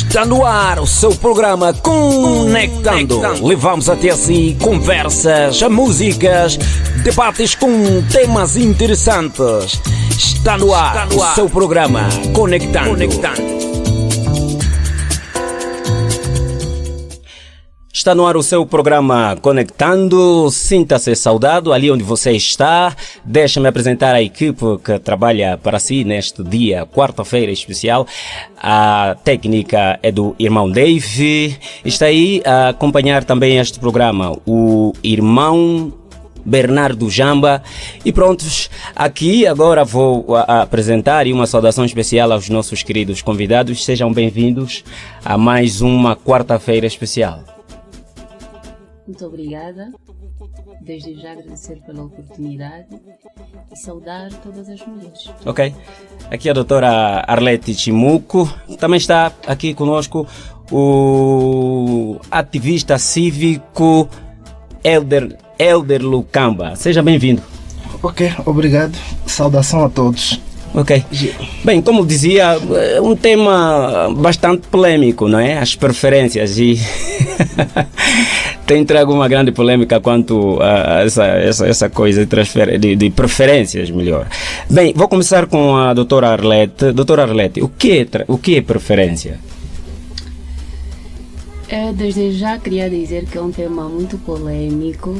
Está no ar o seu programa Conectando. Levamos até si conversas, músicas, debates com temas interessantes. Está no ar o seu programa Conectando. Está no ar o seu programa Conectando. Sinta-se saudado ali onde você está. Deixa-me apresentar a equipe que trabalha para si neste dia, quarta-feira especial. A técnica é do irmão Dave. Está aí a acompanhar também este programa o irmão Bernardo Jamba. E prontos, aqui agora vou apresentar uma saudação especial aos nossos queridos convidados. Sejam bem-vindos a mais uma quarta-feira especial. Muito obrigada, desde já agradecer pela oportunidade e saudar todas as mulheres. Ok, aqui a doutora Arlete Chimuco, também está aqui conosco o ativista cívico Elder Lucamba. Seja bem-vindo. Ok, obrigado, saudação a todos. Ok, bem, como dizia, é um tema bastante polêmico, não é? As preferências e tem trago uma grande polêmica quanto a essa coisa de preferências, melhor. Bem, vou começar com a doutora Arlete. Doutora Arlete, o que é preferência? Desde já queria dizer que é um tema muito polêmico,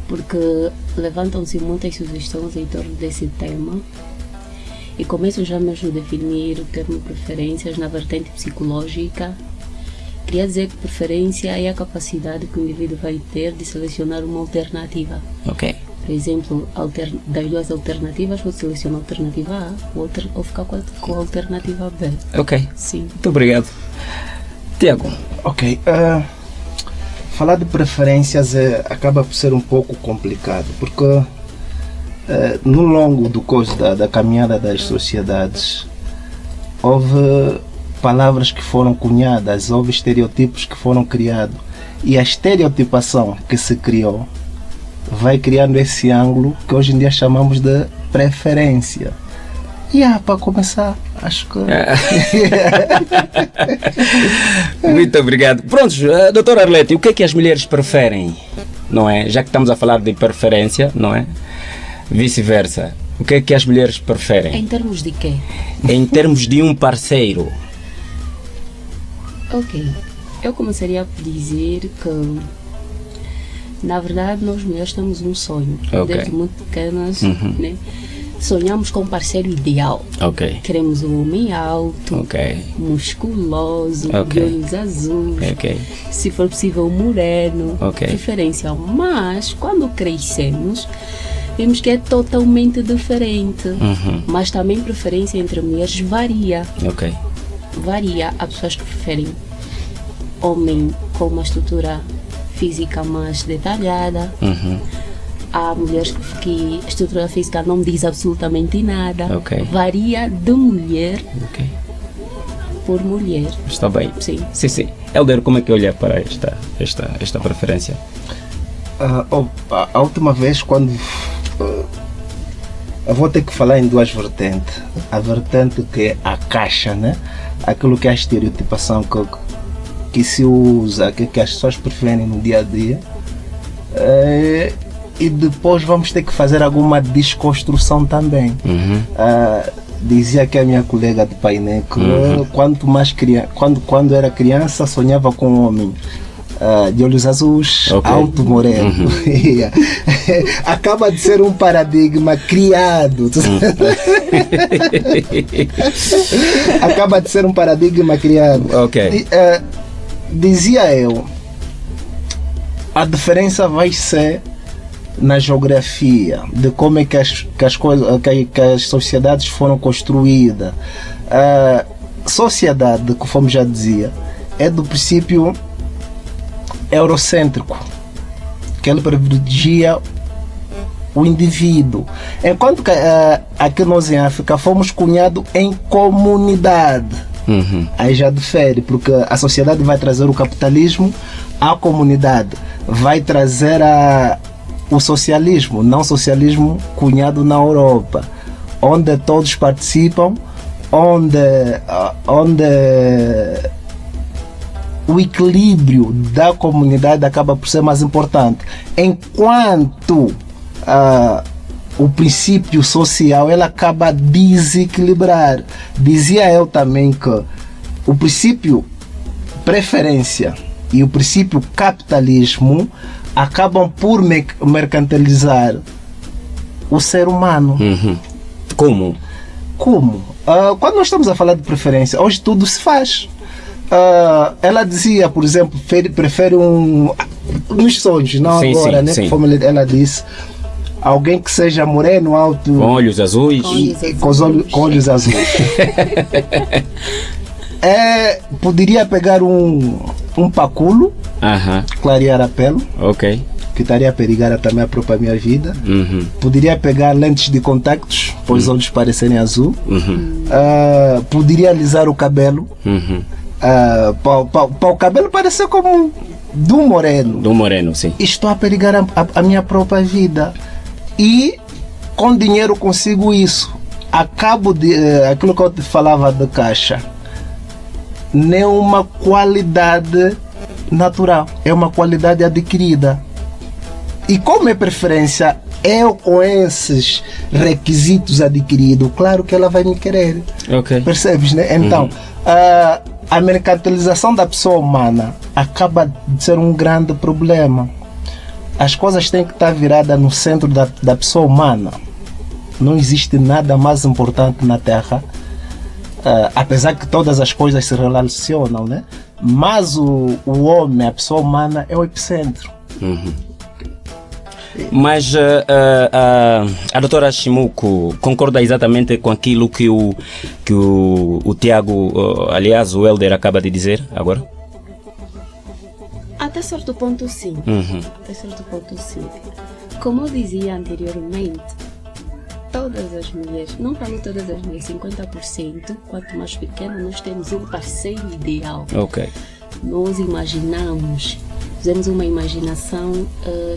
porque levantam-se muitas sugestões em torno desse tema e começo já mesmo a definir o termo preferências na vertente psicológica. Queria dizer que preferência é a capacidade que o indivíduo vai ter de selecionar uma alternativa. Ok. Por exemplo, das duas alternativas, vou selecionar a alternativa A ou ficar com a alternativa B. Ok. Sim. Muito obrigado. Tiago. Ok. Falar de preferências acaba por ser um pouco complicado, porque no longo do curso da caminhada das sociedades houve palavras que foram cunhadas, houve estereotipos que foram criados, e a estereotipação que se criou vai criando esse ângulo que hoje em dia chamamos de preferência. E para começar, acho que... Muito obrigado. Pronto, doutora Arlete, o que é que as mulheres preferem? Não é? Já que estamos a falar de preferência, não é? Vice-versa. O que é que as mulheres preferem? Em termos de quê? Em termos de um parceiro. Ok. Eu começaria por dizer que, na verdade, nós mulheres temos um sonho. Okay. Desde muito pequenas, né? Sonhamos com um parceiro ideal. Ok. Queremos um homem alto, Ok. musculoso, Ok. de olhos azuis, Ok. se for possível moreno, Ok. preferência. Mas, quando crescemos, vemos que é totalmente diferente. Mas também preferência entre mulheres varia. Ok. Varia. Há pessoas que preferem homem com uma estrutura física mais detalhada. Há mulheres que a estrutura física não diz absolutamente nada. Ok. Varia de mulher Ok. por mulher. Está bem. Sim. Sim. Elder, como é que olha para esta preferência? A última vez, quando eu vou ter que falar em duas vertentes. A vertente que é a caixa, né? Aquilo que é a estereotipação que se usa, que as pessoas preferem no dia a dia. E depois vamos ter que fazer alguma desconstrução também. Dizia que a minha colega de painel que quando era criança sonhava com um homem de olhos azuis, Okay. alto, moreno. Acaba de ser um paradigma criado. Acaba de ser um paradigma criado. Ok. Dizia eu, a diferença vai ser na geografia, de como é que as sociedades foram construídas. A sociedade, conforme já dizia, é do princípio eurocêntrico, que ele privilegia o indivíduo, enquanto que aqui nós em África fomos cunhados em comunidade. Aí já difere, porque a sociedade vai trazer o capitalismo, a comunidade vai trazer o socialismo, não socialismo cunhado na Europa, onde todos participam onde o equilíbrio da comunidade acaba por ser mais importante, enquanto o princípio social ele acaba a desequilibrar. Dizia eu também que o princípio preferência e o princípio capitalismo acabam por mercantilizar o ser humano. Como? Quando nós estamos a falar de preferência, hoje tudo se faz. Ela dizia, por exemplo, prefere nos sonhos, não sim, agora, sim, né? sim. Como ela disse, alguém que seja moreno, alto, Com olhos azuis. com olhos azuis. Poderia pegar um paculo, clarear a pele, Ok. que estaria a perigar também a própria minha vida. Uhum. Poderia pegar lentes de contactos para os olhos parecerem azul. Poderia alisar o cabelo para o cabelo parecer como do moreno. Do moreno, sim. Estou a perigar a minha própria vida. E com dinheiro consigo isso. Acabo de aquilo que eu te falava de caixa. Não é uma qualidade natural, é uma qualidade adquirida. E como é preferência, eu com esses requisitos adquiridos, claro que ela vai me querer. Ok. Percebes, né? Então, a mercantilização da pessoa humana acaba de ser um grande problema. As coisas têm que estar viradas no centro da pessoa humana. Não existe nada mais importante na Terra, apesar que todas as coisas se relacionam, né? Mas o homem, a pessoa humana, é o epicentro. Mas a doutora Chimuco concorda exatamente com aquilo que o Tiago, aliás, o Helder acaba de dizer agora? Até certo ponto, sim. Até certo ponto, sim. Como eu dizia anteriormente, todas as mulheres, não falo todas as mulheres, 50%, quanto mais pequena, nós temos um parceiro ideal. Ok. Nós imaginamos, fizemos uma imaginação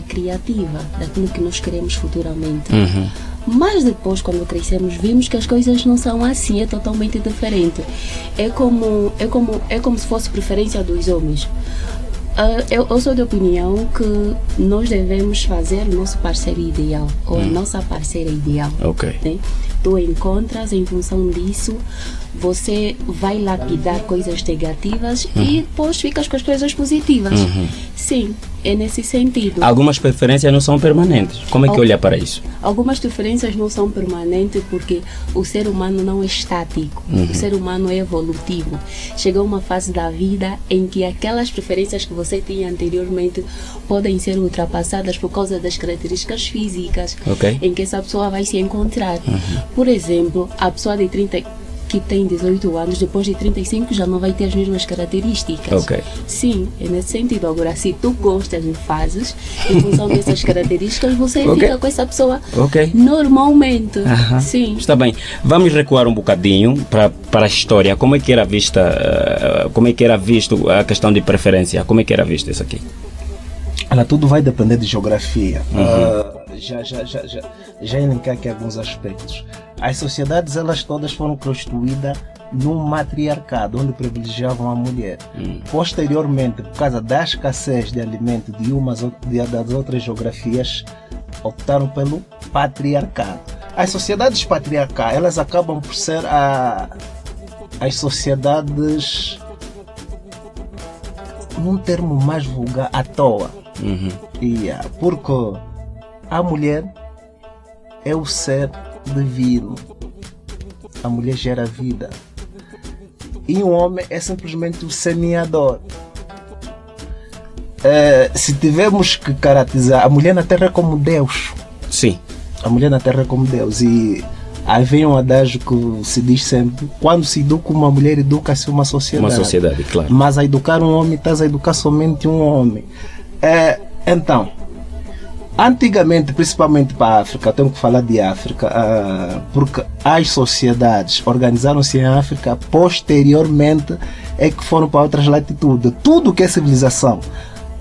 criativa daquilo que nós queremos futuramente. Mas depois, quando crescemos, vimos que as coisas não são assim, é totalmente diferente. É como se fosse preferência dos homens. Eu sou de opinião que nós devemos fazer o nosso parceiro ideal, ou a nossa parceira ideal. Ok. Né? Tu encontras, em função disso, você vai lapidar coisas negativas e depois ficas com as coisas positivas. Sim, é nesse sentido. Algumas preferências não são permanentes. Como é que olha para isso? Algumas diferenças não são permanentes porque o ser humano não é estático. O ser humano é evolutivo. Chegou uma fase da vida em que aquelas preferências que você tinha anteriormente podem ser ultrapassadas por causa das características físicas em que essa pessoa vai se encontrar. Por exemplo, a pessoa de 30 que tem 18 anos, depois de 35 já não vai ter as mesmas características. Sim, é nesse sentido. Agora, se tu gostas e fazes, em função dessas características, você fica com essa pessoa normalmente. Sim. Está bem. Vamos recuar um bocadinho para a história. Como é que era vista, como é que era visto a questão de preferência? Como é que era visto isso aqui? Tudo vai depender de geografia. Já elenquei aqui alguns aspectos. As sociedades, elas todas foram construídas num matriarcado, onde privilegiavam a mulher. Posteriormente, por causa da escassez de alimento das outras geografias, optaram pelo patriarcado. As sociedades patriarcais, elas acabam por ser as sociedades, num termo mais vulgar, à toa. Porque a mulher é o ser divino. A mulher gera vida. E o homem é simplesmente o semeador. Se tivermos que caracterizar, a mulher na Terra é como Deus. Sim. A mulher na Terra é como Deus. E aí vem um adágio que se diz sempre: quando se educa uma mulher, educa-se uma sociedade. Uma sociedade, claro. Mas a educar um homem, estás a educar somente um homem. Então, antigamente, principalmente para a África, tenho que falar de África, porque as sociedades organizaram-se em África, posteriormente é que foram para outras latitudes. Tudo que é civilização,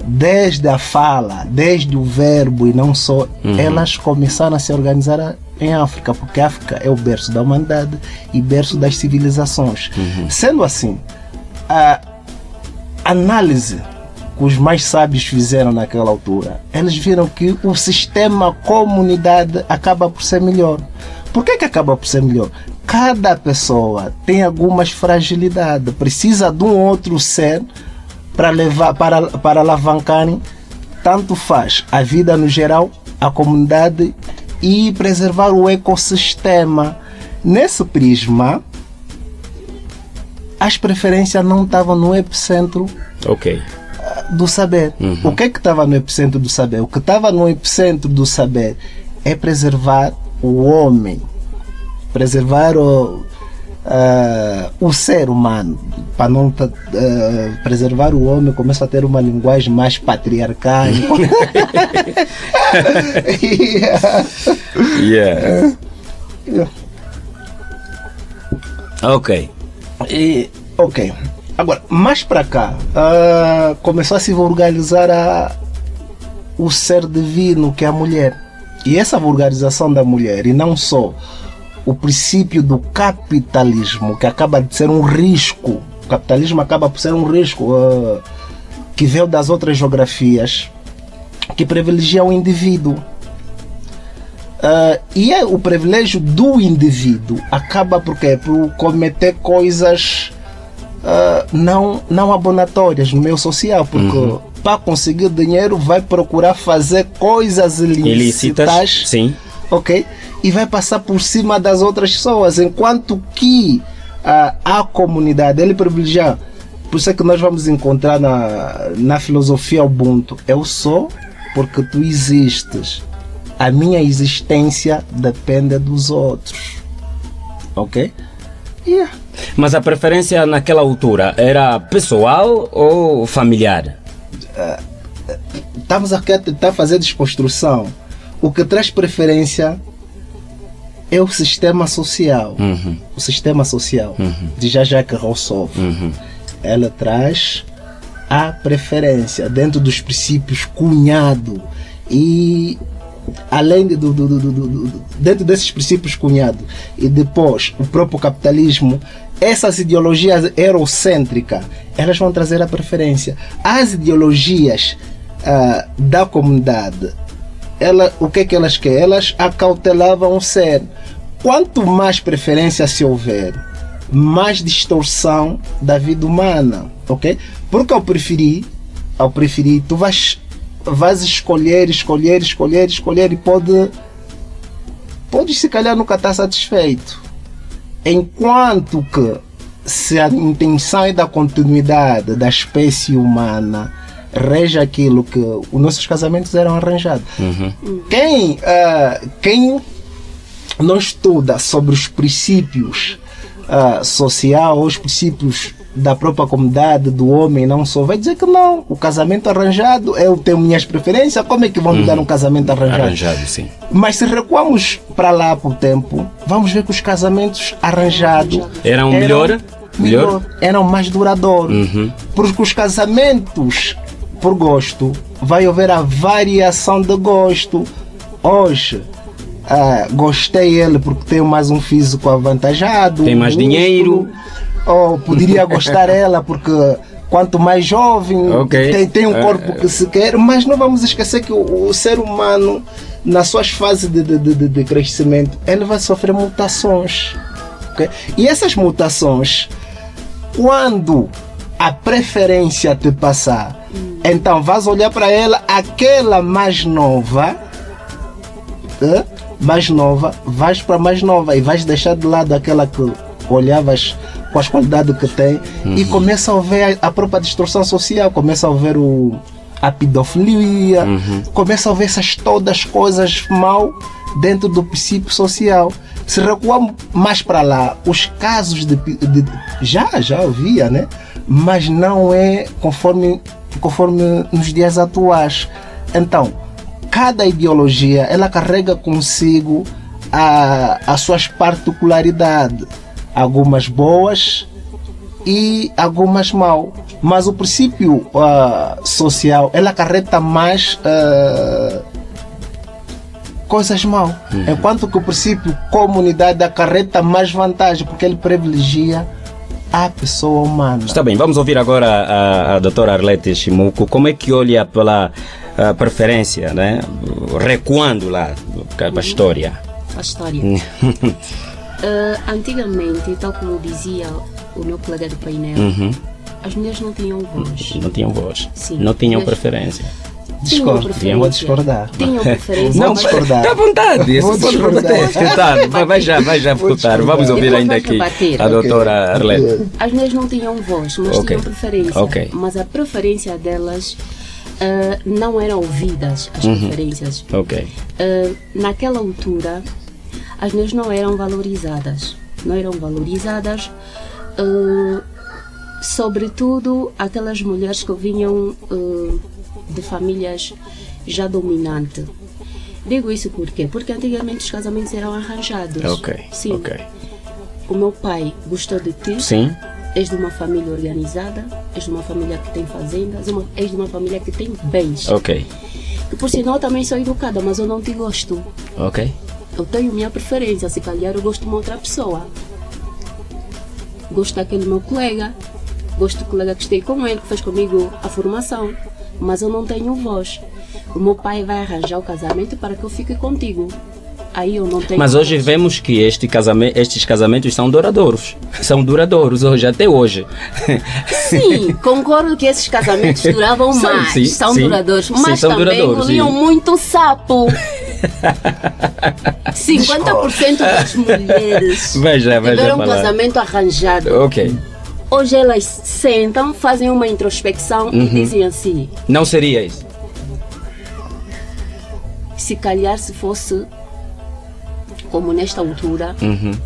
desde a fala, desde o verbo e não só, elas começaram a se organizar em África, porque a África é o berço da humanidade e berço das civilizações. Sendo assim, a análise que os mais sábios fizeram naquela altura, eles viram que o sistema comunidade acaba por ser melhor. Por que acaba por ser melhor? Cada pessoa tem algumas fragilidades, precisa de um outro ser para levar, para alavancarem, tanto faz a vida no geral, a comunidade e preservar o ecossistema. Nesse prisma, as preferências não estavam no epicentro do saber. O que estava no epicentro do saber? O que estava no epicentro do saber é preservar o homem, preservar o ser humano. Para não preservar o homem, começa a ter uma linguagem mais patriarcal. Ok. Ok. Agora, mais para cá, começou a se vulgarizar o ser divino que é a mulher. E essa vulgarização da mulher, e não só o princípio do capitalismo, que acaba de ser um risco, o capitalismo acaba por ser um risco que veio das outras geografias, que privilegia o indivíduo. E o privilégio do indivíduo acaba por quê? Por cometer coisas não abonatórias no meio social, porque para conseguir dinheiro vai procurar fazer coisas ilícitas. Sim. Ok? E vai passar por cima das outras pessoas, enquanto que a comunidade, ele privilegia. Por isso é que nós vamos encontrar na filosofia Ubuntu: eu sou porque tu existes, a minha existência depende dos outros. Ok? Mas a preferência naquela altura era pessoal ou familiar? Estamos aqui a tentar fazer desconstrução. O que traz preferência é o sistema social. O sistema social de Jean-Jacques Rousseau. Ela traz a preferência dentro dos princípios cunhado. E além dentro desses princípios cunhado, e depois o próprio capitalismo, essas ideologias eurocêntricas, elas vão trazer a preferência. As ideologias da comunidade, o que é que elas querem? Elas acautelavam o ser. Quanto mais preferência se houver, mais distorção da vida humana, ok? Porque ao preferir, tu vais escolher e pode se calhar nunca estar satisfeito. Enquanto que, se a intenção é da continuidade da espécie humana, rege aquilo que os nossos casamentos eram arranjados. Quem não estuda sobre os princípios sociais ou os princípios da própria comunidade, do homem, não só, vai dizer que não, o casamento arranjado, eu tenho minhas preferências, como é que vão me dar um casamento arranjado? Sim. Mas se recuamos para lá por tempo, vamos ver que os casamentos arranjados eram melhor, eram mais duradouros. Porque os casamentos por gosto, vai haver a variação de gosto. Hoje gostei ele porque tem mais um físico avantajado, tem mais dinheiro, ou poderia gostar ela porque quanto mais jovem, tem um corpo que se quer. Mas não vamos esquecer que o ser humano, nas suas fases de crescimento, ele vai sofrer mutações, okay? E essas mutações, quando a preferência te passar, então vais olhar para ela, aquela mais nova, vais para mais nova e vais deixar de lado aquela que olhavas com as qualidades que tem, e começa a ver a própria distorção social, começa a ver a pedofilia, começa a ver essas todas coisas mal dentro do princípio social. Se recuamos mais para lá, os casos já havia, né? Mas não é conforme nos dias atuais. Então, cada ideologia, ela carrega consigo as suas particularidades, algumas boas e algumas mal. Mas o princípio social, ela acarreta mais coisas mal. Enquanto que o princípio comunidade acarreta mais vantagem, porque ele privilegia a pessoa humana. Está bem, vamos ouvir agora a doutora Arlete Chimuco. Como é que olha pela preferência, né? Recuando lá para a história. A história. Antigamente, tal como dizia o meu colega do painel, as mulheres não tinham voz. Não tinham voz. Sim. Não tinham preferência. Discordo, vou discordar. Tinham preferência. Não mas- discordar. Está à vontade. Vou discordar. Vai já votar. Vamos ouvir Depois ainda vai aqui rebater. a doutora Arlete. As mulheres não tinham voz, mas Ok. tinham preferência. Ok. Mas a preferência delas não eram ouvidas, as preferências. Ok. Naquela altura, as mulheres não eram valorizadas. Não eram valorizadas, sobretudo aquelas mulheres que vinham de famílias já dominantes. Digo isso por quê? Porque antigamente os casamentos eram arranjados. Ok. Sim. Ok. O meu pai gostou de ti. Sim. És de uma família organizada, és de uma família que tem fazendas, és de uma família que tem bens. Ok. E por sinal também sou educada, mas eu não te gosto. Ok. Eu tenho minha preferência, se calhar eu gosto de uma outra pessoa. Gosto daquele meu colega, gosto do colega que esteve com ele, que fez comigo a formação, mas eu não tenho voz. O meu pai vai arranjar o casamento para que eu fique contigo. Aí eu não tenho Mas hoje voz. vemos que estes casamentos são duradouros. São duradouros hoje, até hoje. Sim, concordo que esses casamentos duravam São, mais, sim, são sim. duradouros, Sim, mas são também duradouros, engoliam sim. muito sapo. 50% das mulheres Vai já tiveram um falar. casamento arranjado. Ok. Hoje elas sentam, fazem uma introspecção e dizem assim: Não seria isso. se calhar se fosse como nesta altura,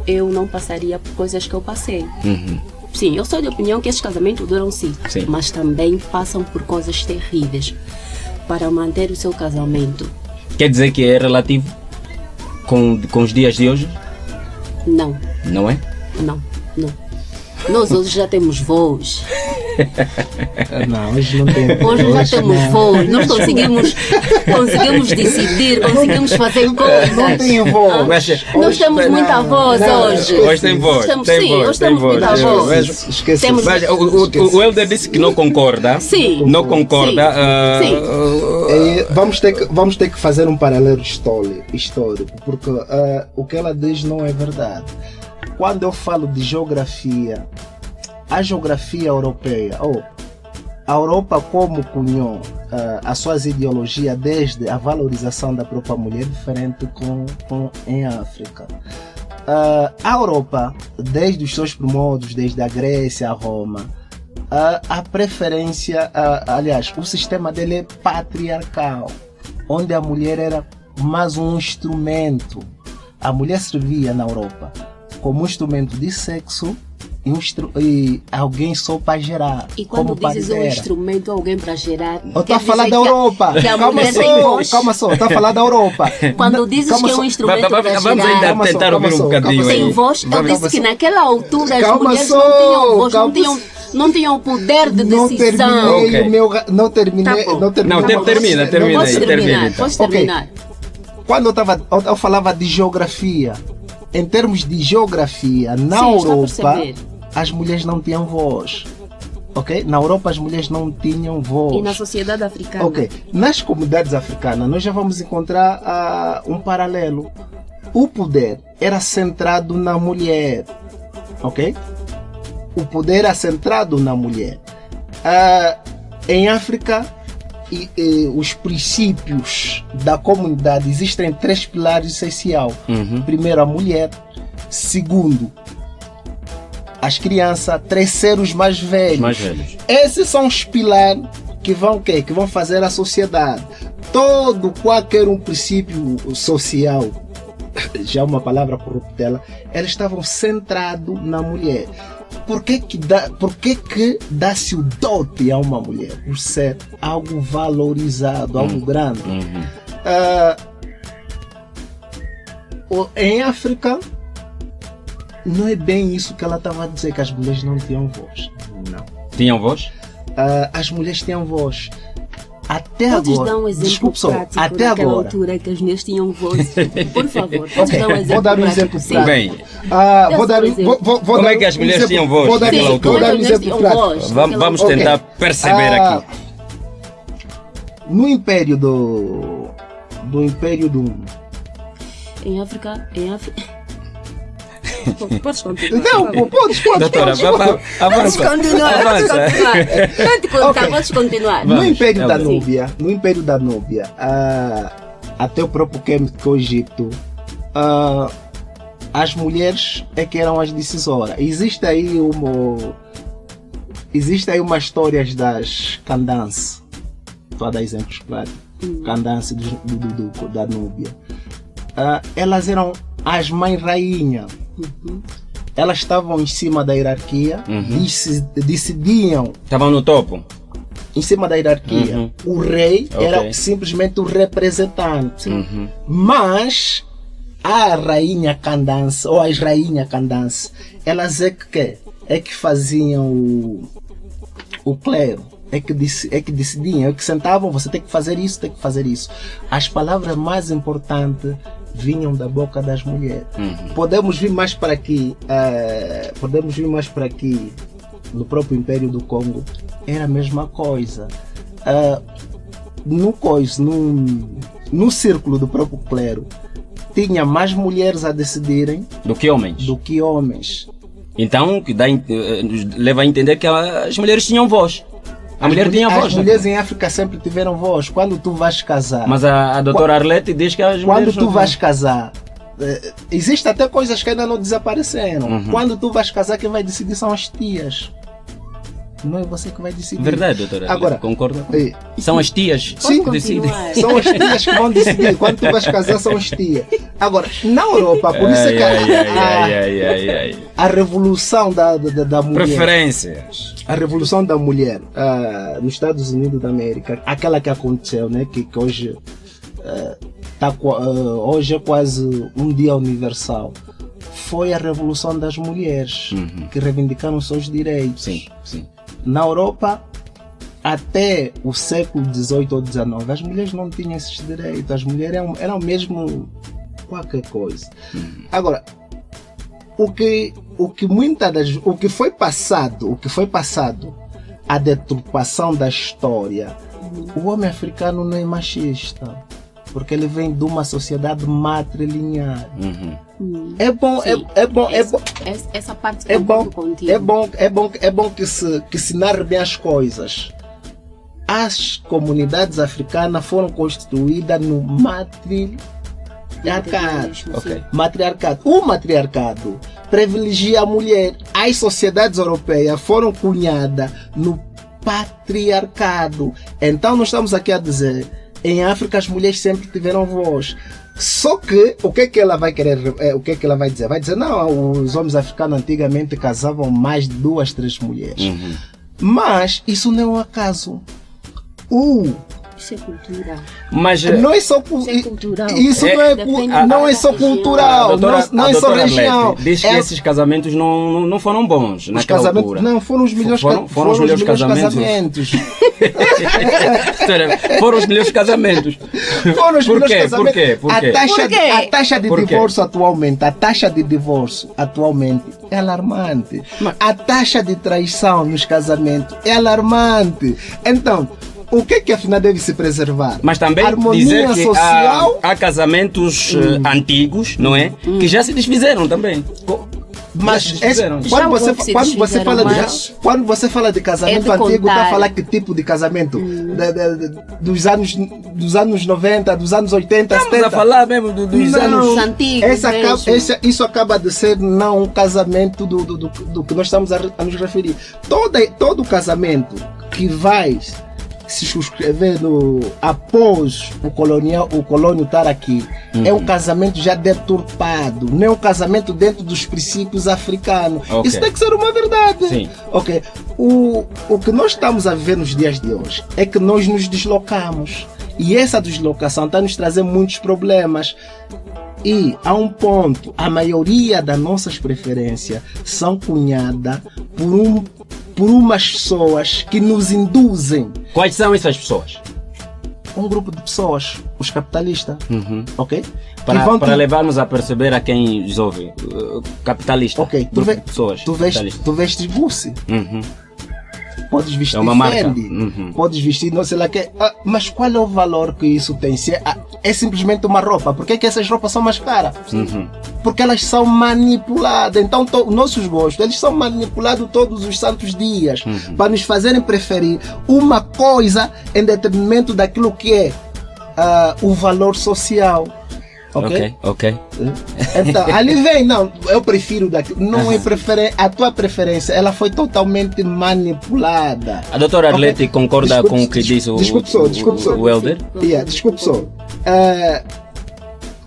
eu não passaria por coisas que eu passei. Sim, eu sou de opinião que esses casamentos duram sim, Sim. mas também passam por coisas terríveis para manter o seu casamento. Quer dizer que é relativo com os dias de hoje? Não, Não é? não, não. Nós hoje já temos voz. Não, hoje não tem. Hoje já temos voz. Nós conseguimos decidir, conseguimos fazer coisas. Não tem voz. Nós temos muita voz hoje. Hoje tem voz. Temos, tem sim, voz, hoje tem temos voz. muita voz. Esquece. Temos- Mas o Helder disse que não concorda. Sim. Não concorda. Sim. Vamos ter que fazer um paralelo histórico, porque o que ela diz não é verdade. Quando eu falo de geografia, a geografia europeia, a Europa como cunhou as suas ideologias desde a valorização da própria mulher, diferente em África. A Europa, desde os seus primórdios, desde a Grécia a Roma, a preferência, aliás, o sistema dele é patriarcal, onde a mulher era mais um instrumento. A mulher servia na Europa como um instrumento de sexo e alguém só para gerar. E quando como dizes um parteira. instrumento, alguém para gerar. Eu estou a quer falar dizer da que a- Europa. que a Calma mulher tem só, voz. calma só. Estou a falar da Europa. Quando dizes Calma que é só. um instrumento para Vamos gerar. ainda Calma só, tentar calma ouvir um só, bocadinho calma aí. Tem voz, eu Calma disse que só. naquela altura as Calma mulheres só, não tinham voz, calma não tinham o poder de Não decisão. terminei Ok. o meu. Não terminei. Tá bom. Não terminei. Não, termina Podes aí, terminar, então. podes Ok. terminar. Quando eu falava de geografia, em termos de geografia, na Sim, estou a Europa, perceber. as mulheres não tinham voz. Ok? Na Europa, as mulheres não tinham voz. E na sociedade africana. Ok. Nas comunidades africanas, nós já vamos encontrar um paralelo. O poder era centrado na mulher. Ok? O poder era centrado na mulher. Em África, os princípios da comunidade, existem 3 pilares essenciais. Primeiro, a mulher. Segundo, as crianças. Terceiro, os mais velhos. Mais velhos. Esses são os pilares que vão quê? Que vão fazer a sociedade. Todo qualquer um princípio social, já uma palavra corruptela, eles estavam centrados na mulher. Por que que dá-se o dote a uma mulher? Por ser algo valorizado, algo grande. Em África, não é bem isso que ela estava a dizer, que as mulheres não tinham voz. Não. Tinham voz? As mulheres tinham voz. Até Podes agora. dar um exemplo Desculpe só, prático até naquela agora. altura que as mulheres tinham voz? Por favor, podes Ok, dar um exemplo vou dar um prático? exemplo Sim. prático. Bem, Vou dar, vou Como dar é que as um mulheres exemplo- tinham voz vou dar, naquela vou altura? dar um Como é que as exemplo mulheres tinham prático. voz? vamos Ok. tentar perceber aqui. No império do Em África. Podes continuar. não, podes. Doutora, avança. Podes continuar. Avança. Não te contar, Ok. podes continuar. No Vamos, Império da Helder. Núbia, até o próprio Kemet, que é o Egito, as mulheres é que eram as decisoras. Existe aí uma história das Candace. Estou a dar exemplos práticos. Candace da Núbia. Elas eram as mães rainha. Elas estavam em cima da hierarquia, decidiam Estavam no topo. em cima da hierarquia. O rei era simplesmente o representante. Mas a rainha Candace, ou as rainhas Candace, elas é que faziam o clero. É que decidiam, é que sentavam, você tem que fazer isso, tem que fazer isso. As palavras mais importantes vinham da boca das mulheres. Podemos vir mais para aqui, no próprio Império do Congo, era a mesma coisa. No círculo do próprio clero, tinha mais mulheres a decidirem Do que homens. do que homens. Então, que leva a entender que as mulheres tinham voz. A mulher tinha voz. As né? mulheres em África sempre tiveram voz. Quando tu vais casar, Mas a doutora Arlete diz que as quando mulheres... tu vais casar, existem até coisas que ainda não desapareceram. Quando tu vais casar, quem vai decidir são as tias. Não é você que vai decidir. Verdade, doutora. Agora, concorda? é, São as tias Sim, que decidem. continuar. são as tias que vão decidir. Quando tu vais casar, são as tias. Agora, na Europa, por isso é que a revolução da mulher. Preferências. A revolução da mulher nos Estados Unidos da América, aquela que aconteceu, né, que hoje, hoje é quase um dia universal, foi a revolução das mulheres que reivindicaram os seus direitos. Sim, sim. Na Europa, até o século XVIII ou XIX, as mulheres não tinham esses direitos. As mulheres eram mesmo qualquer coisa. Agora, o que foi passado, a deturpação da história, o homem africano não é machista, porque ele vem de uma sociedade matrilinear. É bom, Sim. é bom. Essa parte É bom, concordo contigo. é bom que se narre bem as coisas. As comunidades africanas foram constituídas no matriarcado. Ok. Matriarcado. O matriarcado privilegia a mulher. As sociedades europeias foram cunhadas no patriarcado. Então nós estamos aqui a dizer, em África as mulheres sempre tiveram voz. Só que o que é que ela vai querer? O que é que ela vai dizer? Vai dizer, não, os homens africanos antigamente casavam mais de 2, 3 mulheres. Mas isso não é um acaso. Isso é cultura. Mas Não é só Isso é cultural. isso Depende não é só da região. cultural, não é só região. diz que esses casamentos não foram bons Os naquela casamentos altura. não foram os melhores, Foram os melhores casamentos. Foram os melhores casamentos. Foram os Por melhores quê? casamentos. Por quê? Por quê? A taxa de Por quê? divórcio atualmente é alarmante. A taxa de traição nos casamentos é alarmante. Então, o que é que afinal deve se preservar? Mas também harmonia dizer que social. há casamentos antigos, não é? Que já se desfizeram também. Mas Já se desfizeram. quando Já você desfizeram, mas quando você fala de casamento é de antigo, está a contar. falar que tipo de casamento? Dos anos 90, dos anos 80, Estamos 70? a falar mesmo dos Não, anos... antigos mesmo. isso acaba de ser não um casamento do que nós estamos a nos referir. Todo casamento que vai se subscrever após o colônio estar aqui é um casamento já deturpado, não é um casamento dentro dos princípios africanos. Ok. Isso tem que ser uma verdade. Sim. Ok. O que nós estamos a viver nos dias de hoje é que nós nos deslocamos e essa deslocação está a nos trazer muitos problemas. E a um ponto, a maioria das nossas preferências são cunhadas por umas pessoas que nos induzem. Quais são essas pessoas? um grupo de pessoas, os capitalistas, ok? Para levarmos a perceber a quem nos ouve, capitalista, ok, grupo de pessoas. Tu vestes Gucci, podes vestir É uma marca. Fendi, podes vestir não sei lá que, mas qual é o valor que isso tem? Se é simplesmente uma roupa, por que é que essas roupas são mais caras? Porque elas são manipuladas, então nossos gostos, eles são manipulados todos os santos dias, para nos fazerem preferir uma coisa em detrimento daquilo que é o valor social. Ok. Então, ali vem, não, eu prefiro daquilo. Não é preferência, a tua preferência, ela foi totalmente manipulada. A doutora Arlete concorda com o que diz o Helder? Desculpe só.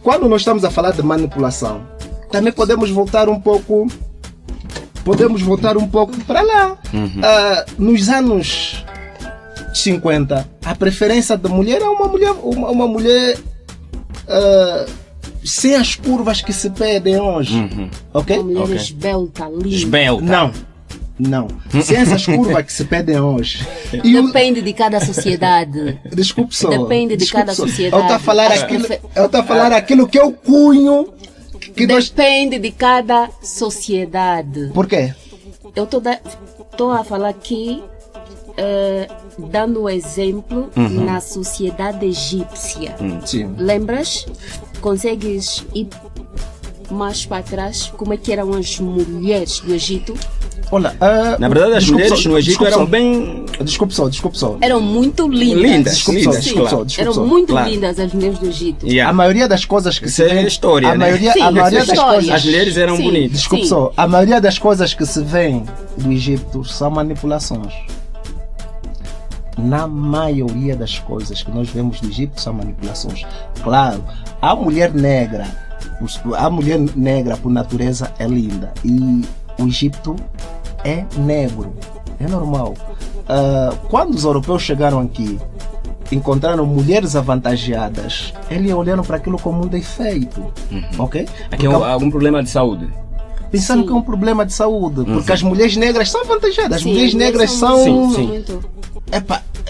Quando nós estamos a falar de manipulação, também podemos voltar um pouco para lá. Nos anos 50, a preferência da mulher é uma mulher sem as curvas que se pedem hoje, ok? Uma mulher esbelta, linda. Esbelta. Não. Sem essas curvas que se pedem hoje. Depende de cada sociedade. Desculpe só. Depende de cada sociedade. Eu estou a falar aquilo que eu cunho. Depende de cada sociedade. Por quê? Eu estou a falar aqui, dando o exemplo na sociedade egípcia. Sim. Lembras? Consegues ir mais para trás? Como é que eram as mulheres do Egito? Olha, na verdade, as mulheres no Egito eram bem... Desculpe só. Eram muito lindas. Desculpe só. Eram muito lindas as mulheres do Egito. A maioria das coisas que se vê... história, a maioria das coisas... As mulheres eram bonitas. Desculpe só. A maioria das coisas que se vêem do Egito são manipulações. Na maioria das coisas que nós vemos do Egito são manipulações. Claro, a mulher negra por natureza é linda e o Egito é negro, é normal. Quando os europeus chegaram aqui, encontraram mulheres avantajadas, eles olharam para aquilo como um defeito, ok? Aqui é algum problema de saúde. Pensando que é um problema de saúde, porque as mulheres negras são avantajadas, as mulheres negras são...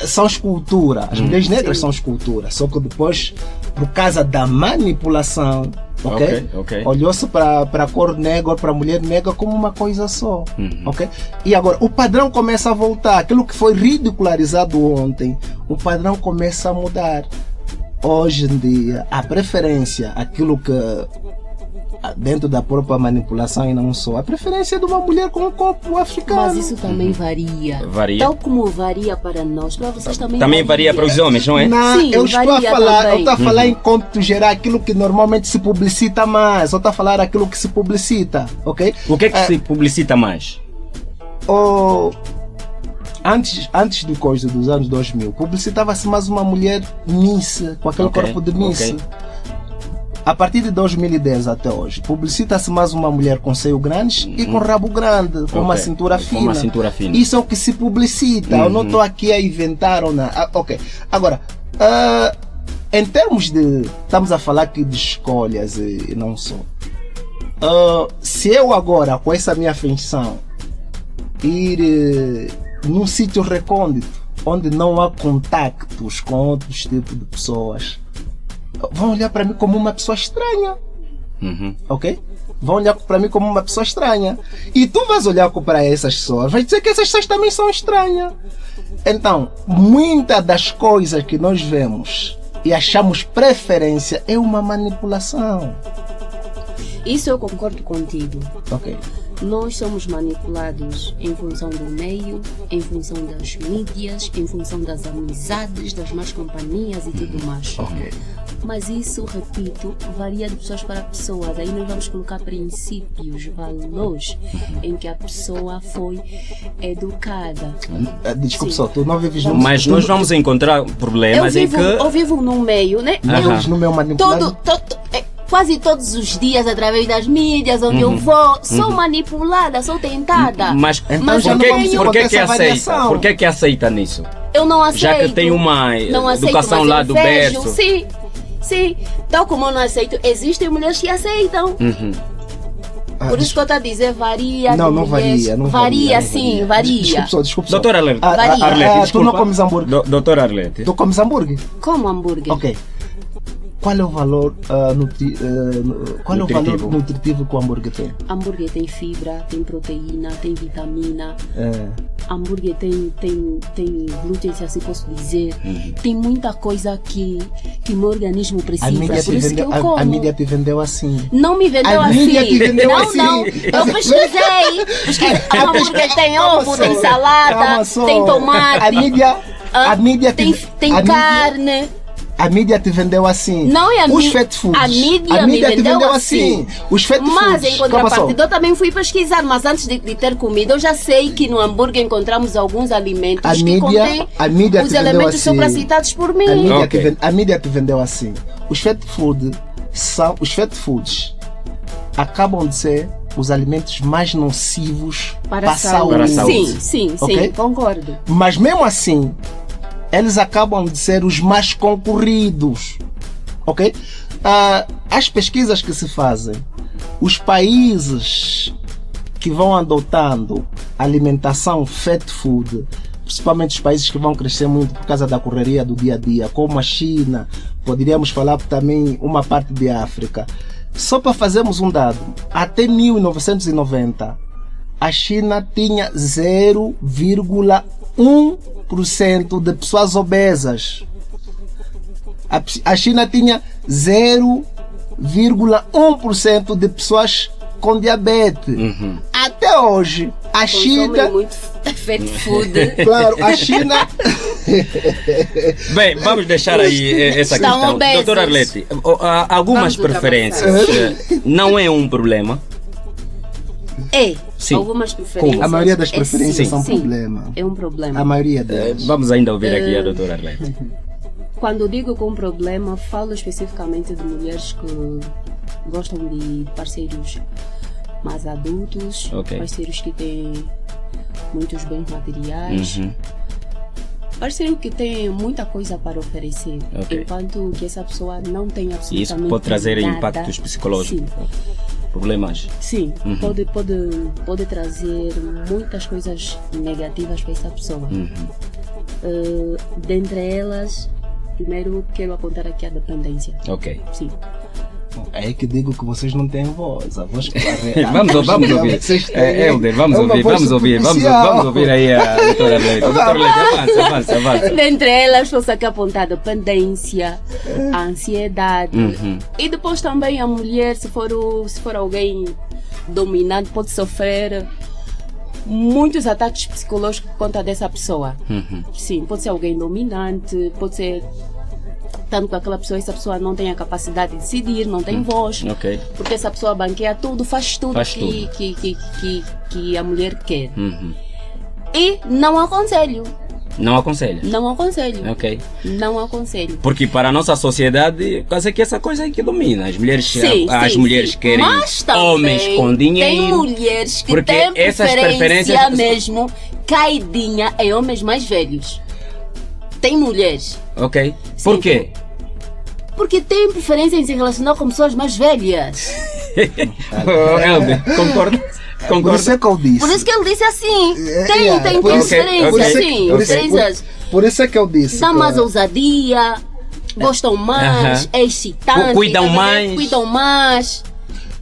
São escultura, as mulheres negras são escultura, só que depois, por causa da manipulação, olhou-se para a cor negra, para a mulher negra como uma coisa só, ok? E agora, o padrão começa a voltar, aquilo que foi ridicularizado ontem, o padrão começa a mudar. Hoje em dia, a preferência, aquilo que dentro da própria manipulação e não só, a preferência de uma mulher com um corpo africano. Mas isso também varia. Tal como varia para nós, para vocês também varia para os homens, não é? Não, sim, eu estou a falar em cômputo geral aquilo que normalmente se publicita mais. Eu estou a falar aquilo que se publicita, ok? O que é que se publicita mais? Antes do coisa dos anos 2000, publicitava-se mais uma mulher Miss, com aquele corpo de Miss. A partir de 2010 até hoje, publicita-se mais uma mulher com seio grande e com rabo grande, com uma cintura fina. Isso é o que se publicita. Eu não estou aqui a inventar ou não. Ok. Agora, em termos de... Estamos a falar aqui de escolhas e não só. Se eu agora, com essa minha feição, ir num sítio recôndito, onde não há contactos com outros tipos de pessoas, vão olhar para mim como uma pessoa estranha, ok? Vão olhar para mim como uma pessoa estranha. E tu vais olhar para essas pessoas, vais dizer que essas pessoas também são estranhas. Então, muitas das coisas que nós vemos e achamos preferência é uma manipulação. Isso eu concordo contigo. Ok. Nós somos manipulados em função do meio, em função das mídias, em função das amizades, das más companhias e tudo mais. Ok. Mas isso, repito, varia de pessoas para pessoa. Daí nós vamos colocar princípios, valores em que a pessoa foi educada. Desculpe só, tu não vives no... Mas nós vamos encontrar problemas em que... Eu vivo num meio, né? Não vives no meio manipulado? Quase todos os dias, através das mídias, onde eu vou, sou manipulada, sou tentada. Mas por que aceita? Por que aceita nisso? Eu não aceito. Já que tem uma educação lá do berço. Sim. Tal como eu não aceito, existem mulheres que aceitam. Por isso que eu estou a dizer, varia. Não, de não mulheres. varia. Não Varia, sim, varia. Desculpe só. Doutora Arlete, Varia. Tu não comes hambúrguer? Doutora Arlete. Tu comes hambúrguer? Como hambúrguer? Ok. Qual é o valor nutritivo que o hambúrguer tem? Hambúrguer tem fibra, tem proteína, tem vitamina. É. Hambúrguer tem glúten, se assim posso dizer. Tem muita coisa que o meu organismo precisa. Por isso que eu como. A mídia te vendeu assim. Não me vendeu A assim. mídia te vendeu não, assim. não. Eu pesquisei. O hambúrguer tem ovo, tem salada, tem tomate. A mídia tem carne. A mídia te vendeu assim. Não é Os fast foods. A mídia me vendeu assim. Os fast foods. Mas em contrapartida eu também fui pesquisar, mas antes de ter comido, eu já sei que no hambúrguer encontramos alguns alimentos que contêm os elementos assim. supracitados por mim. A mídia te vendeu assim. Os fast foods acabam de ser os alimentos mais nocivos para a saúde. Sim, Okay? concordo. Mas mesmo assim, eles acabam de ser os mais concorridos, ok? As pesquisas que se fazem, os países que vão adotando alimentação fast food, principalmente os países que vão crescer muito por causa da correria do dia a dia, como a China, poderíamos falar também uma parte de África. Só para fazermos um dado, até 1990, a China tinha 0,1% de pessoas obesas. A China tinha 0,1% de pessoas com diabetes. Até hoje, a China... muito fast food. Claro, a China... Bem, vamos deixar aí essa questão. Doutora Arlete, algumas preferências não é um problema? Sim. Algumas preferências. A maioria das preferências são sim, problema. É um problema. A maioria delas. Vamos ainda ouvir aqui a doutora Arlete. Quando digo com problema, falo especificamente de mulheres que gostam de parceiros mais adultos, parceiros que têm muitos bens materiais, parceiro que tem muita coisa para oferecer, enquanto que essa pessoa não tem absolutamente nada. Isso pode trazer impactos psicológicos. Sim. Problemas. Sim, pode trazer muitas coisas negativas para essa pessoa. Dentre elas, primeiro quero apontar aqui a dependência. Sim. É aí que digo que vocês não têm voz. A voz que vamos ouvir. Helder, vamos ouvir aí a doutora Arlete. Doutora Arlete, avança. Dentre elas, posso aqui apontar a dependência, a ansiedade. E depois também a mulher, se for alguém dominante, pode sofrer muitos ataques psicológicos por conta dessa pessoa. Sim, pode ser alguém dominante, pode ser tanto que essa pessoa não tem a capacidade de decidir, não tem voz, porque essa pessoa banqueia tudo, faz tudo que a mulher quer. E não aconselho. Não aconselho. Não aconselho. Não aconselho. Porque para a nossa sociedade, quase que essa coisa aí que domina. As mulheres, mulheres querem homens com dinheiro. Tem mulheres que têm preferência mesmo caidinha em homens mais velhos. Tem mulheres. Por quê? Porque tem preferência em se relacionar com pessoas mais velhas. Helder, concorda? Por isso é que eu disse. Por isso que ele disse assim. Tem preferências, sim. Por isso é que eu disse. Dá mais ousadia, gostam mais, é excitante. Cuidam mais.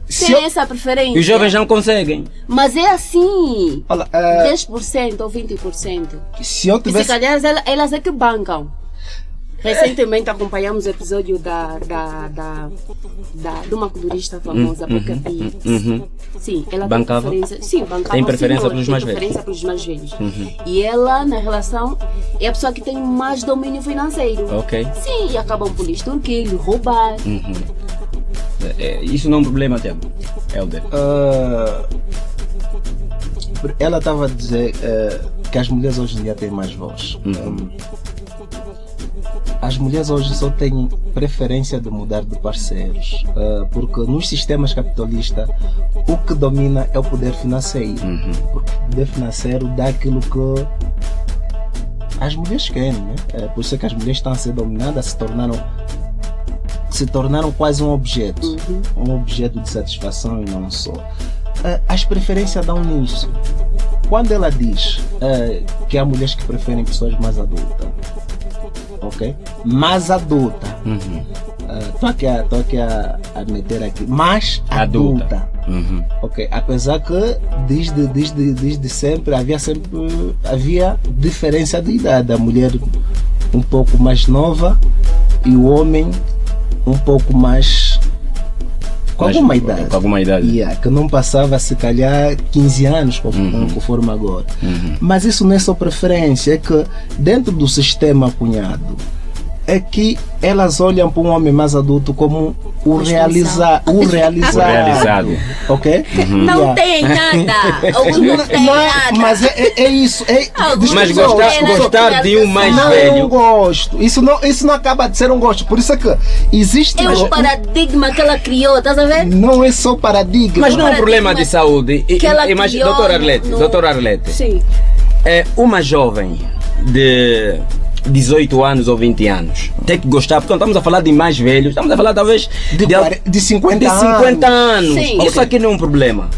Tem essa preferência. E os jovens não conseguem. Mas é assim. Olha, 10% ou 20%. Se eu tivesse... E se calhar elas é que bancam. Recentemente acompanhamos o episódio de uma culturista famosa, Poca Pix. Sim, ela bancava. Tem preferência pelos mais velhos. E ela, na relação, é a pessoa que tem mais domínio financeiro. Sim, e acabam por lhe extorquir, lhe roubar. Isso não é um problema até, Helder. Ela estava a dizer que as mulheres hoje em dia têm mais voz. As mulheres hoje só têm preferência de mudar de parceiros, porque nos sistemas capitalistas o que domina é o poder financeiro. Porque o poder financeiro dá aquilo que as mulheres querem, né? Por isso é que as mulheres estão a ser dominadas, se tornaram quase um objeto de satisfação e não só. as preferências dão nisso. Quando ela diz que há mulheres que preferem pessoas mais adultas, ok? Mais adulta. Estou aqui a meter aqui. Mais adulta. Ok? Apesar que desde sempre havia diferença de idade. A mulher um pouco mais nova e o homem um pouco mais... Com alguma idade. Yeah, que não passava se calhar 15 anos conforme agora. Mas isso não é só preferência, é que dentro do sistema cunhado é que elas olham para um homem mais adulto como o realizado. Ok? Não tem nada. Não tem nada. Mas é isso. Mas gostar de um mais velho. Não é um gosto. Isso não acaba de ser um gosto. Por isso é que existe. É o paradigma que ela criou, estás a ver? Não é só paradigma. Mas não é um problema de saúde. Mas, doutor Arlete, sim. Uma jovem de 18 anos ou 20 anos tem que gostar, porque não estamos a falar de mais velhos, estamos a falar talvez de 50 anos. Sim. Isso aqui não é um problema.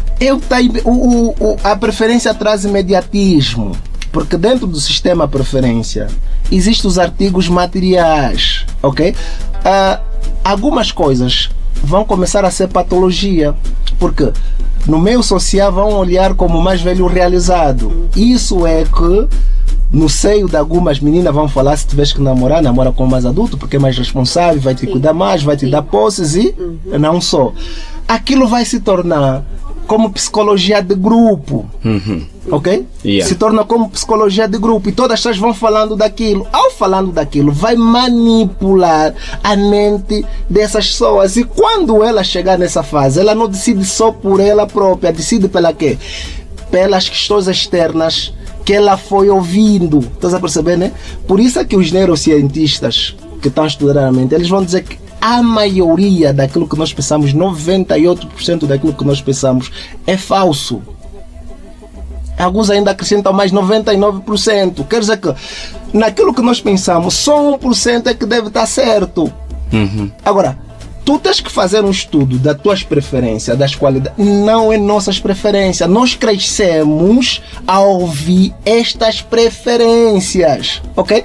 A preferência traz imediatismo, porque dentro do sistema preferência existem os artigos materiais, ok? Algumas coisas vão começar a ser patologia, porque no meio social vão olhar como mais velho realizado. Isso é que no seio de algumas meninas vão falar: se tiveres que namorar, namora com mais adulto, porque é mais responsável, vai te cuidar mais, vai te dar posses e não só. Aquilo vai se tornar como psicologia de grupo. Ok? Yeah. Se torna como psicologia de grupo e todas as pessoas vão falando daquilo. Ao falando daquilo, vai manipular a mente dessas pessoas. E quando ela chegar nessa fase, ela não decide só por ela própria, decide pela quê? Pelas questões externas que ela foi ouvindo. Estás a perceber, né? Por isso é que os neurocientistas que estão a estudar a mente, eles vão dizer que a maioria daquilo que nós pensamos, 98% daquilo que nós pensamos é falso. Alguns ainda acrescentam mais 99%. Quer dizer que naquilo que nós pensamos, só 1% é que deve estar certo. Agora, tu tens que fazer um estudo das tuas preferências, das qualidades. Não é nossas preferências. Nós crescemos a ouvir estas preferências, ok?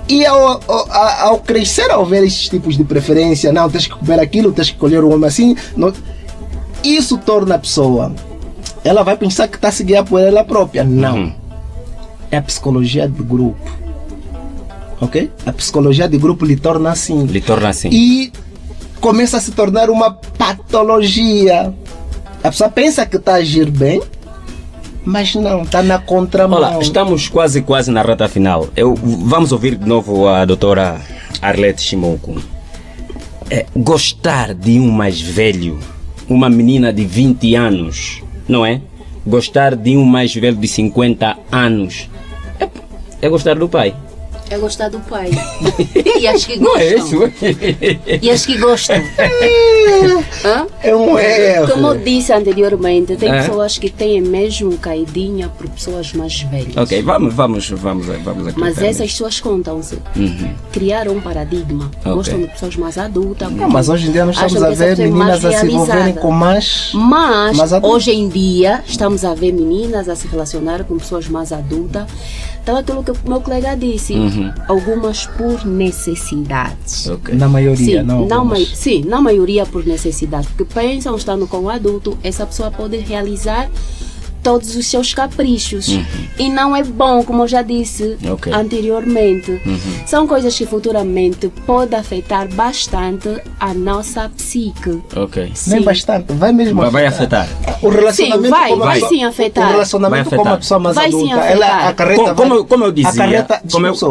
E ao crescer a ouvir esses tipos de preferência, não, tens que comer aquilo, tens que colher um homem assim, não, isso torna a pessoa, ela vai pensar que está a se guiar por ela própria. Não. É a psicologia de grupo, ok? A psicologia de grupo lhe torna assim. E começa a se tornar uma patologia. A pessoa pensa que está a agir bem, mas não, está na contramão. Olá, estamos quase na reta final. Vamos ouvir de novo a doutora Arlete Shimoku. Gostar de um mais velho, uma menina de 20 anos, não é? Gostar de um mais velho de 50 anos é gostar do pai. É gostar do pai. E acho que gostam. Não é isso? E acho que gostam. É um erro. Como eu disse anteriormente, tem pessoas que têm mesmo caidinha por pessoas mais velhas. Ok, vamos aqui. Mas essas pessoas contam-se. Criaram um paradigma. Gostam de pessoas mais adultas. Mas hoje em dia nós estamos a ver meninas a se envolverem com mais... Mas hoje em dia estamos a ver meninas a se relacionar com pessoas mais adultas. Então aquilo que o meu colega disse, algumas por necessidades. Okay. Na maioria, na maioria por necessidade, porque pensam, estando com o adulto, essa pessoa pode realizar todos os seus caprichos. E não é bom, como eu já disse anteriormente. São coisas que futuramente podem afetar bastante a nossa psique. Nem bastante, vai mesmo vai afetar. O relacionamento vai sim afetar. O relacionamento com uma pessoa mais adulta, ela acarreta... Como eu dizia...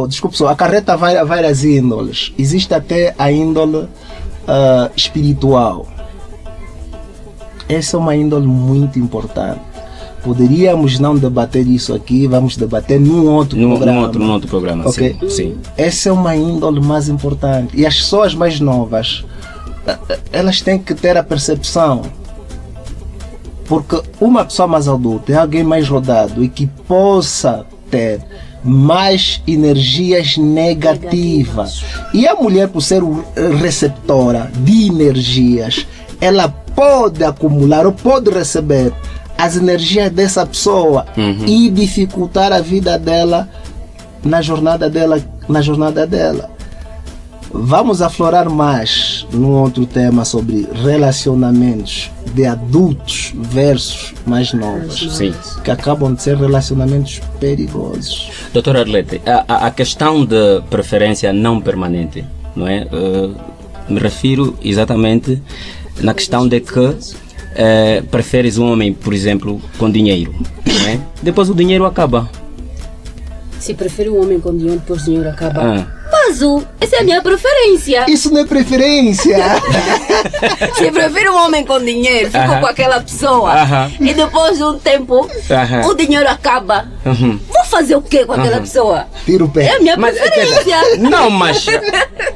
Desculpa só, acarreta várias índoles. Existe até a índole espiritual. Essa é uma índole muito importante. Poderíamos não debater isso aqui, vamos debater num outro programa. Okay? Sim. Essa é uma índole mais importante. E as pessoas mais novas, elas têm que ter a percepção. Porque uma pessoa mais adulta é alguém mais rodado e que possa ter mais energias negativas. E a mulher, por ser receptora de energias, ela pode acumular ou pode receber as energias dessa pessoa e dificultar a vida dela na jornada dela. Vamos aflorar mais num outro tema sobre relacionamentos de adultos versus mais novos, Sim. que acabam de ser relacionamentos perigosos. Doutora Arlete, a questão de preferência não permanente, não é? Me refiro exatamente na questão de que preferes um homem, por exemplo, com dinheiro, não é? Depois o dinheiro acaba. Se prefere um homem com dinheiro, depois o dinheiro acaba. Paso, essa é a minha preferência. Isso não é preferência. Se prefere um homem com dinheiro, fico com aquela pessoa. E depois de um tempo, o dinheiro acaba. Vou fazer o quê com aquela pessoa? Tira o pé. É a minha preferência. Não, mas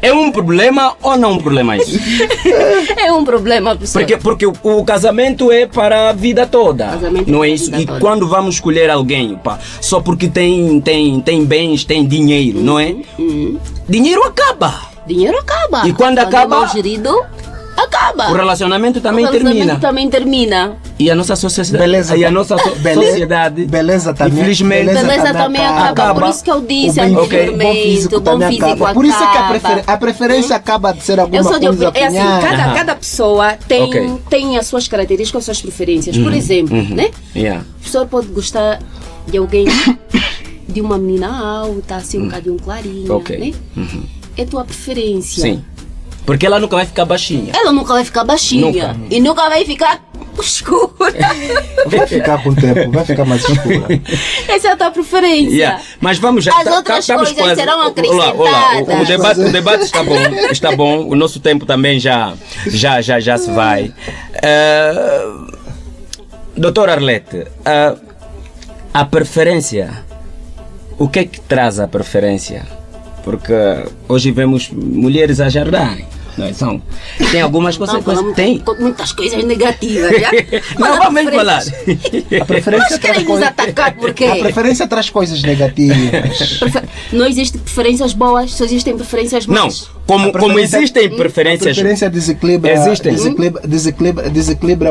é um problema ou não um problema isso? É um problema, pessoal. Porque o casamento é para a vida toda. Casamento Não é é para a isso? vida E toda. quando vamos escolher alguém, pá, só porque tem bens, tem dinheiro, não é? Dinheiro acaba. Dinheiro acaba. E quando é acaba, mal gerido, acaba. o relacionamento também O relacionamento termina. também termina. E a nossa sociedade, Beleza. e a nossa sociedade, Beleza também. infelizmente, Beleza também acaba. Por isso que eu disse anteriormente, bom físico também acaba. Por isso é que a preferência acaba de ser alguma Eu só digo, coisa é assim, cunhada. cada pessoa tem, Ok. tem as suas características, as suas preferências. Por exemplo, né? Yeah. O professor pode gostar de alguém, de uma menina alta, assim, um bocadinho clarinha, Ok. né? É tua preferência. Sim. Porque ela nunca vai ficar baixinha. Ela nunca vai ficar baixinha. Nunca. E nunca vai ficar escura. Vai ficar com o tempo, vai ficar mais escura. Essa é a tua preferência. Yeah. Mas vamos já. As outras estamos coisas serão Olá, acrescentadas. o debate está bom. O nosso tempo também já se vai. Doutora Arlete, a preferência, o que é que traz a preferência? Porque hoje vemos mulheres a jardarem. Não, tem algumas consequências. Tem. Muitas coisas negativas, já? Não, vamos falar. A preferência Mas querem nos atacar por quê? A preferência traz coisas negativas. Não existem preferências boas, só existem preferências Não, boas. como existem A preferências. preferência desequilibra, Existem. desequilibra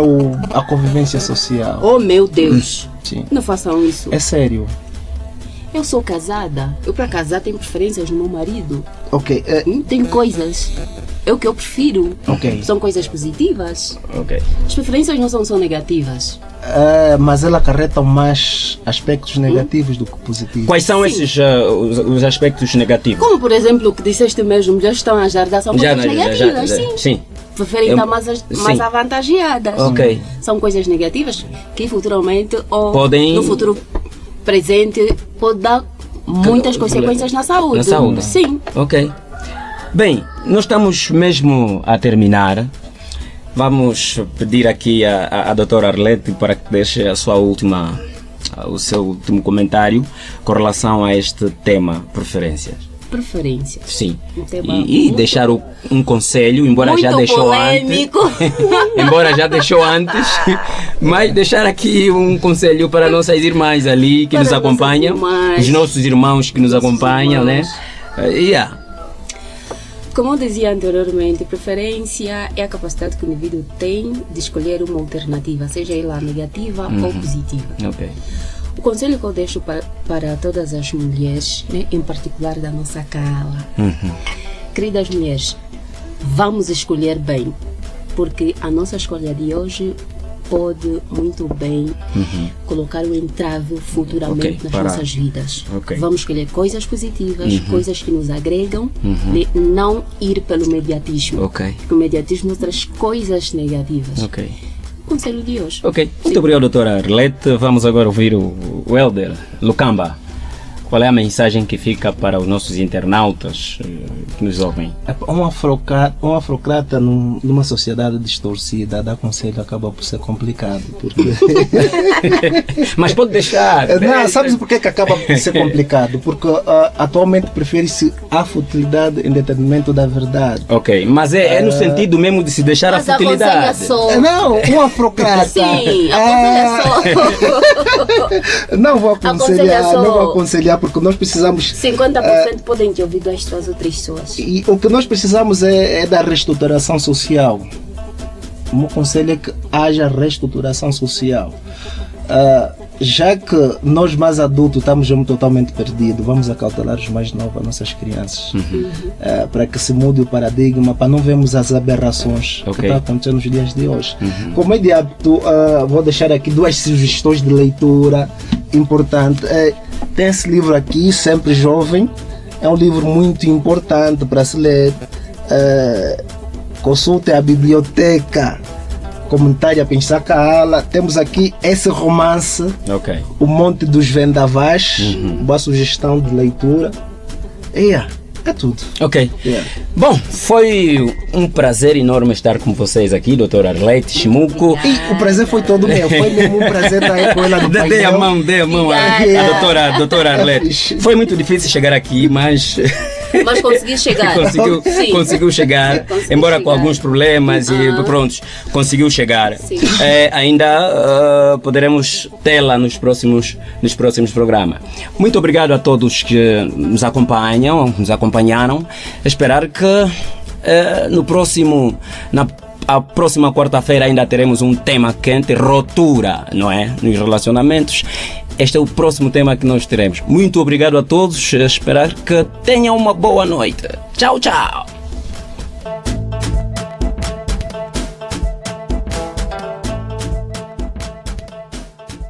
a convivência social. Oh meu Deus, Sim. não façam isso. É sério. Eu sou casada, eu para casar tenho preferências no meu marido. Ok. Tem coisas, é o que eu prefiro. Ok. São coisas positivas. Ok. As preferências não são só negativas. Mas ela acarreta mais aspectos negativos do que positivos. Quais são esses os aspectos negativos? Como por exemplo o que disseste mesmo, já estão a jardar, são coisas negativas, sim. Sim. Preferem estar mais sim. avantajadas. Ok. São coisas negativas que futuramente ou Podem- no futuro presente pode dar muitas consequências na saúde. Na saúde? Sim. Ok. Bem, nós estamos mesmo a terminar. Vamos pedir aqui à doutora Arlete para que deixe o seu último comentário com relação a este tema, preferências. Preferências. Sim. Um tema E muito- deixar um conselho, embora muito já deixou polêmico. antes. Embora já deixou antes, mas deixar aqui um conselho para nossas irmãs ali que Para nos nossas acompanham, irmãs. os nossos irmãos que nos Nossos acompanham, irmãos. né? Yeah. Como eu dizia anteriormente, preferência é a capacidade que o indivíduo tem de escolher uma alternativa, seja ela negativa ou positiva. Ok. O conselho que eu deixo para todas as mulheres, né, em particular da nossa cala, queridas mulheres, vamos escolher bem, porque a nossa escolha de hoje pode muito bem colocar um entrave futuramente Ok, nas para- nossas vidas. Ok. Vamos escolher coisas positivas, coisas que nos agregam, né, não ir pelo mediatismo. Ok. Porque o mediatismo traz coisas negativas. Ok. Conselho de hoje. Ok. Muito obrigado, doutora Arlete. Vamos agora ouvir o Elder Lucamba. Qual é a mensagem que fica para os nossos internautas que nos ouvem? Um afrocrata numa sociedade distorcida, dar conselho acaba por ser complicado. Porque... Mas pode deixar. Não, sabes por que acaba por ser complicado? Porque atualmente prefere-se a futilidade em detrimento da verdade. Ok, mas é no sentido mesmo de se deixar Mas a futilidade. aconselha só. Não, um afrocrata. Sim, aconselha só. Não vou Aconselha só. não vou aconselhar porque nós precisamos. 50% podem ter ouvido as 2 ou 3 pessoas. E o que nós precisamos é da reestruturação social. o meu conselho é que haja reestruturação social. Já que nós mais adultos estamos mesmo totalmente perdidos, vamos acautelar os mais novos, as nossas crianças, para que se mude o paradigma, para não vermos as aberrações que estão acontecendo nos dias de hoje. Como é de hábito, vou deixar aqui 2 sugestões de leitura importantes. Tem esse livro aqui, Sempre Jovem, é um livro muito importante para se ler. Consulte a biblioteca comunitária Pensacala. Temos aqui esse romance, O Monte dos Vendavais, boa sugestão de leitura. É tudo. Bom, foi um prazer enorme estar com vocês aqui, Dr. Arlete Chimuco. E o prazer foi todo meu, foi mesmo um prazer estar com ela no painel. Dei a mão à doutora Arlete. Foi muito difícil chegar aqui, mas consegui chegar. conseguiu chegar, embora com alguns problemas e pronto, conseguiu chegar. Ainda poderemos tê-la nos próximos programas. Muito obrigado a todos que nos acompanharam. Esperar que a próxima quarta-feira ainda teremos um tema quente, ruptura, não é? Nos relacionamentos. Este é o próximo tema que nós teremos. Muito obrigado a todos. Esperar que tenham uma boa noite. Tchau, tchau.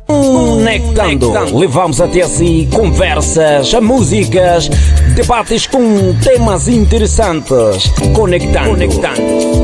Conectando. Levamos até si conversas, músicas, debates com temas interessantes. Conectando.